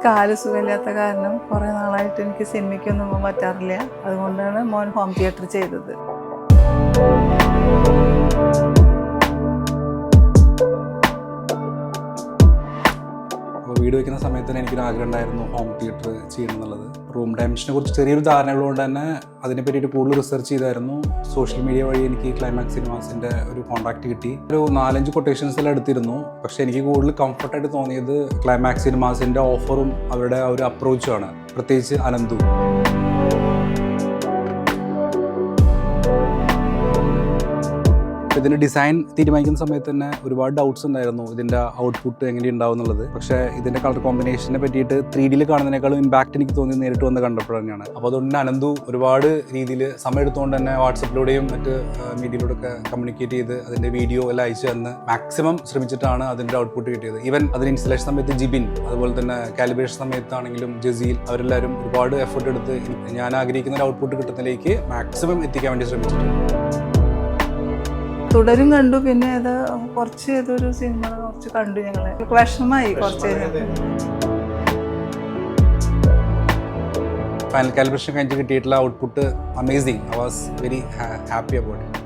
കാല് സുഖമില്ലാത്ത കാരണം കുറേ നാളായിട്ട് എനിക്ക് സിനിമയ്ക്കൊന്നും പോകാൻ പറ്റാറില്ല. അതുകൊണ്ടാണ് മോൻ ഹോം തിയേറ്റർ ചെയ്തത്. വീട് വയ്ക്കുന്ന സമയത്ത് തന്നെ എനിക്കൊരു ആഗ്രഹം ഉണ്ടായിരുന്നു ഹോം തിയേറ്റർ ചെയ്യണം എന്നുള്ളത്. റൂം ഡയമെൻഷനെ കുറിച്ച് ചെറിയൊരു ധാരണകൾ കൊണ്ട് തന്നെ അതിനെ പറ്റിയിട്ട് കൂടുതൽ റിസർച്ച് ചെയ്തായിരുന്നു. സോഷ്യൽ മീഡിയ വഴി എനിക്ക് ക്ലൈമാക്സ് സിനിമാസിൻ്റെ ഒരു കോൺടാക്ട് കിട്ടി. ഒരു 4-5 കൊട്ടേഷൻസിൽ എടുത്തിരുന്നു. പക്ഷേ എനിക്ക് കൂടുതൽ കംഫർട്ടായിട്ട് തോന്നിയത് ക്ലൈമാക്സ് സിനിമാസിൻ്റെ ഓഫറും അവരുടെ ആ ഒരു അപ്രോച്ചുമാണ്, പ്രത്യേകിച്ച് അനന്തു. ഇതിൻ്റെ ഡിസൈൻ തീരുമാനിക്കുന്ന സമയത്ത് തന്നെ ഒരുപാട് ഡൗട്ട്സ് ഉണ്ടായിരുന്നു, ഇതിൻ്റെ ഔട്ട്പുട്ട് എങ്ങനെ ഉണ്ടാവും എന്നുള്ളത്. പക്ഷേ ഇതിൻ്റെ കളർ കോമ്പിനേഷനെ പറ്റിയിട്ട് 3Dയിൽ കാണുന്നതിനേക്കാളും ഇമ്പാക്റ്റ് എനിക്ക് തോന്നി നേരിട്ട് വന്ന് കണ്ടപ്പോൾ തന്നെയാണ്. അപ്പോൾ അതുകൊണ്ട് തന്നെ അനന്തു ഒരുപാട് രീതിയിൽ സമയം എടുത്തുകൊണ്ട് തന്നെ വാട്സപ്പിലൂടെയും മറ്റ് മീഡിയയിലൂടെയൊക്കെ കമ്മ്യൂണിക്കേറ്റ് ചെയ്ത് അതിൻ്റെ വീഡിയോ എല്ലാം അയച്ചു തന്ന് മാക്സിമം ശ്രമിച്ചിട്ടാണ് അതിൻ്റെ ഔട്ട്പുട്ട് കിട്ടിയത്. ഈവൻ അതിന് ഇൻസ്റ്റലേഷൻ സമയത്ത് ജിബിൻ, അതുപോലെ തന്നെ കാലിബ്രേഷൻ സമയത്താണെങ്കിലും ജസീൽ, അവരെല്ലാവരും ഒരുപാട് എഫേർട്ട് എടുത്ത് ഞാൻ ആഗ്രഹിക്കുന്ന ഒരു ഔട്ട്പുട്ട് കിട്ടുന്നതിലേക്ക് മാക്സിമം എത്തിക്കാൻ വേണ്ടി ശ്രമിച്ചിട്ടുണ്ട്. തുടരും കണ്ടു. പിന്നെ ഏതൊരു സിനിമ കുറച്ച് കണ്ടു. ഞങ്ങൾ വിഷമമായി കുറച്ച്. ഫൈനൽ കാലിബ്രേഷൻ കഴിഞ്ഞിട്ട് കിട്ടിയിട്ടുള്ള output amazing. I was very happy about it.